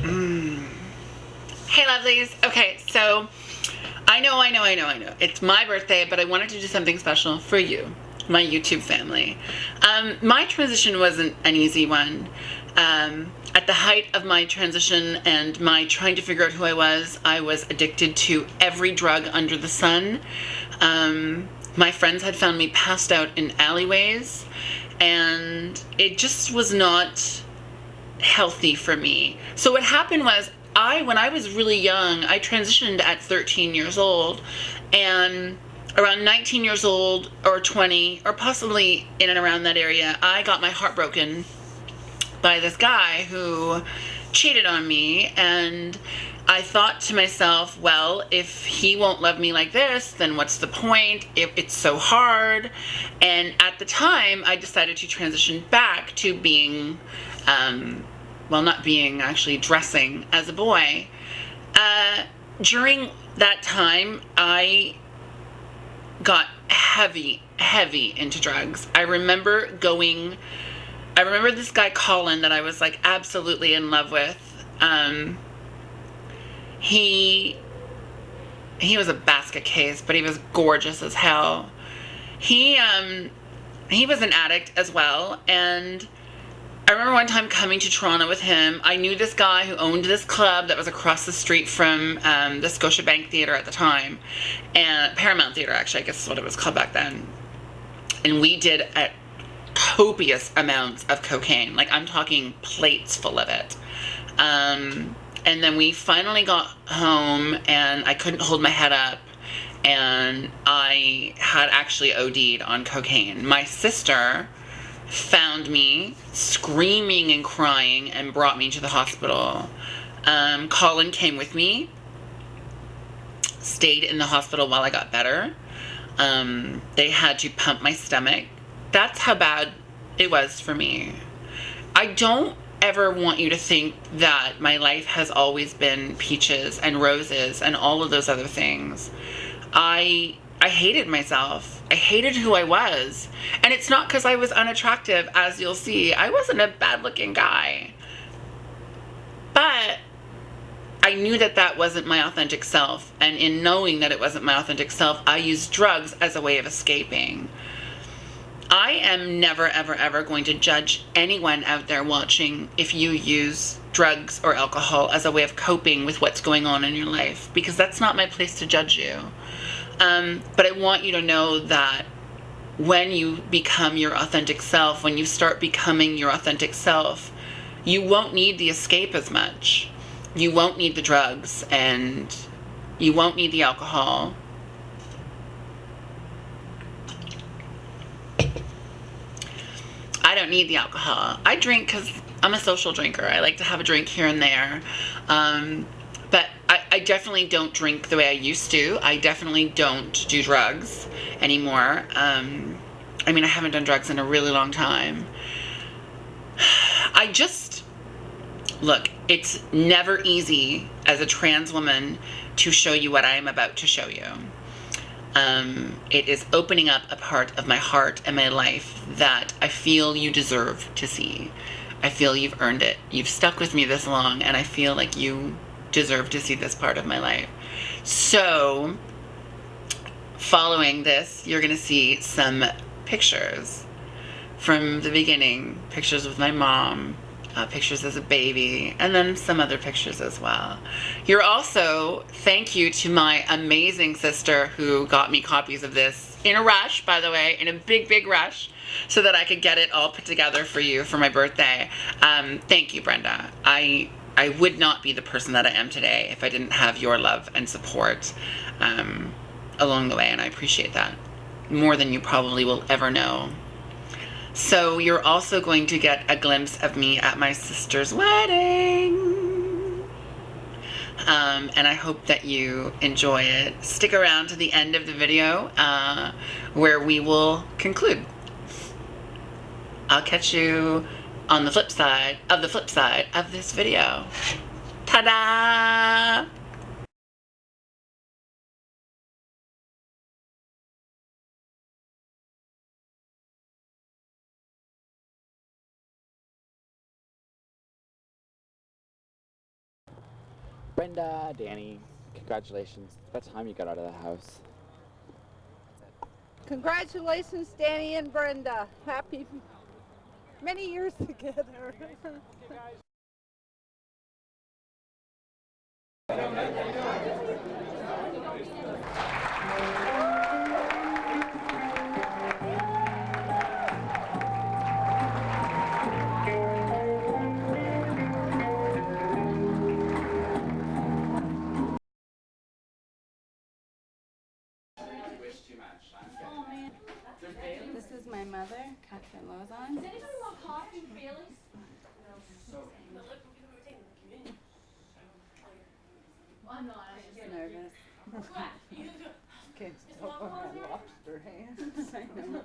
Hey lovelies. Okay, so I know. It's my birthday, but I wanted to do something special for you, my YouTube family. My transition wasn't an easy one. At the height of my transition and my trying to figure out who I was addicted to every drug under the sun. My friends had found me passed out in alleyways, and it just was not healthy for me. So what happened was, when I was really young, I transitioned at 13 years old, and around 19 years old or 20, or possibly in and around that area, I got my heart broken by this guy who cheated on me. And I thought to myself, well, if he won't love me like this, then what's the point? It's so hard. And at the time, I decided to transition back to being not being, actually dressing as a boy. During that time, I got heavy into drugs. I remember this guy Colin that I was like absolutely in love with. He was a basket case, but he was gorgeous as hell. He was an addict as well, and I remember one time coming to Toronto with him. I knew this guy who owned this club that was across the street from the Scotiabank Theatre at the time, and Paramount Theatre, actually, I guess is what it was called back then. And we did copious amounts of cocaine. Like, I'm talking plates full of it. And then we finally got home, and I couldn't hold my head up, and I had actually OD'd on cocaine. My sister found me screaming and crying and brought me to the hospital. Colin came with me, stayed in the hospital while I got better. They had to pump my stomach. That's how bad it was for me. I don't ever want you to think that my life has always been peaches and roses and all of those other things. I hated myself. I hated who I was. And it's not because I was unattractive, as you'll see. I wasn't a bad-looking guy. But I knew that that wasn't my authentic self. And in knowing that it wasn't my authentic self, I used drugs as a way of escaping. I am never, ever, ever going to judge anyone out there watching if you use drugs or alcohol as a way of coping with what's going on in your life, because that's not my place to judge you. But I want you to know that when you become your authentic self, when you start becoming your authentic self, you won't need the escape as much. You won't need the drugs, and you won't need the alcohol. I don't need the alcohol. I drink because I'm a social drinker. I like to have a drink here and there. But I definitely don't drink the way I used to. I definitely don't do drugs anymore. I haven't done drugs in a really long time. Look, it's never easy as a trans woman to show you what I am about to show you. It is opening up a part of my heart and my life that I feel you deserve to see. I feel you've earned it. You've stuck with me this long, and I feel like you deserve to see this part of my life. So, following this, you're going to see some pictures from the beginning. Pictures with my mom, pictures as a baby, and then some other pictures as well. You're also, thank you to my amazing sister who got me copies of this in a rush, by the way, in a big rush, so that I could get it all put together for you for my birthday. Thank you, Brenda. I would not be the person that I am today if I didn't have your love and support along the way, and I appreciate that more than you probably will ever know. So you're also going to get a glimpse of me at my sister's wedding. And I hope that you enjoy it. Stick around to the end of the video where we will conclude. I'll catch you on the flip side of this video. Ta-da! Brenda, Danny, congratulations. It's about time you got out of the house. Congratulations, Danny and Brenda. Happy many years together. This is my mother, Catherine Lauzon. Does anybody want coffee, Bailey? I'm not. I'm just nervous. Can't stop on my lobster hands. I know.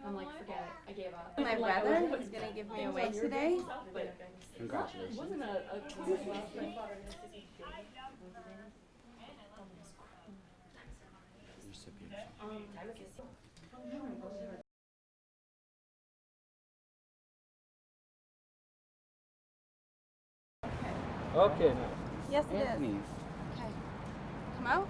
I'm like, forget it. I gave up. My brother is going to give me away today. Congratulations. You're so beautiful. Okay, now. Yes, it is. Anthony's. Okay. Come out.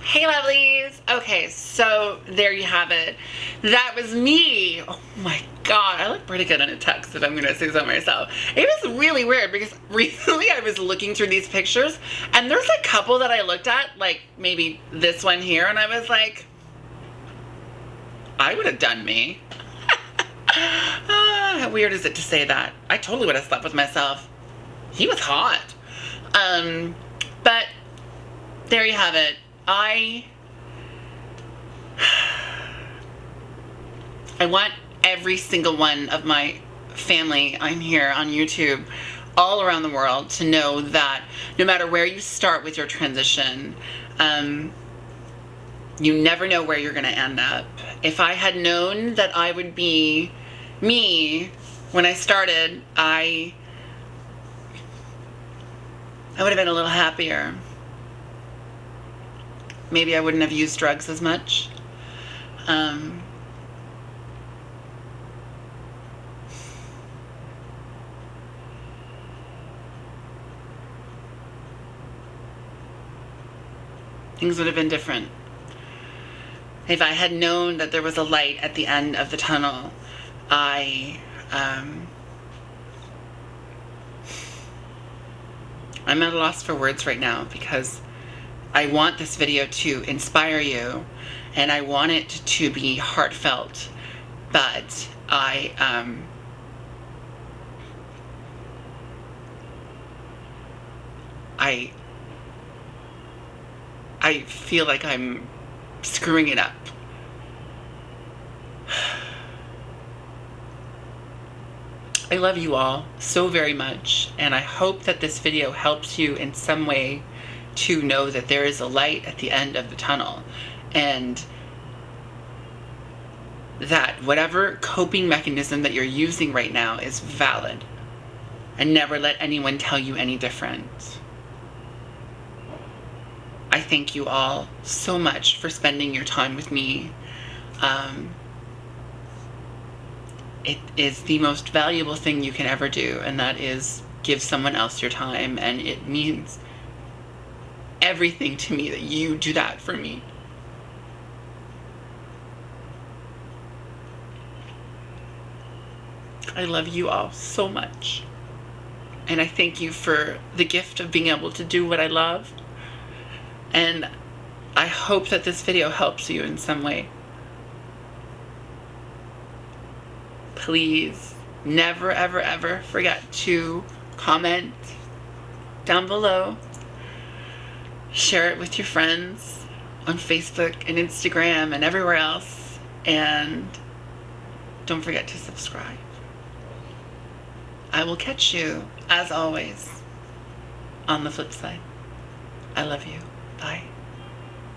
Hey lovelies. Okay, so there you have it. That was me. Oh my god, I look pretty good in a tux if I'm gonna say so myself. It was really weird because recently I was looking through these pictures and there's a couple that I looked at, like maybe this one here, and I was like, I would have done me. How weird is it to say that? I totally would have slept with myself. He was hot. But there you have it. I want every single one of my family on here on YouTube all around the world to know that no matter where you start with your transition, you never know where you're going to end up. If I had known that I would be me when I started, I would have been a little happier. Maybe I wouldn't have used drugs as much. Things would have been different. If I had known that there was a light at the end of the tunnel, I'm at a loss for words right now, because I want this video to inspire you and I want it to be heartfelt, but I feel like I'm screwing it up. I love you all so very much, and I hope that this video helps you in some way to know that there is a light at the end of the tunnel, and that whatever coping mechanism that you're using right now is valid, and never let anyone tell you any different. I thank you all so much for spending your time with me. It is the most valuable thing you can ever do, and that is give someone else your time, and it means everything to me that you do that for me. I love you all so much, and I thank you for the gift of being able to do what I love, and I hope that this video helps you in some way. Please never, ever, ever forget to comment down below. Share it with your friends on Facebook and Instagram and everywhere else. And don't forget to subscribe. I will catch you, as always, on the flip side. I love you. Bye.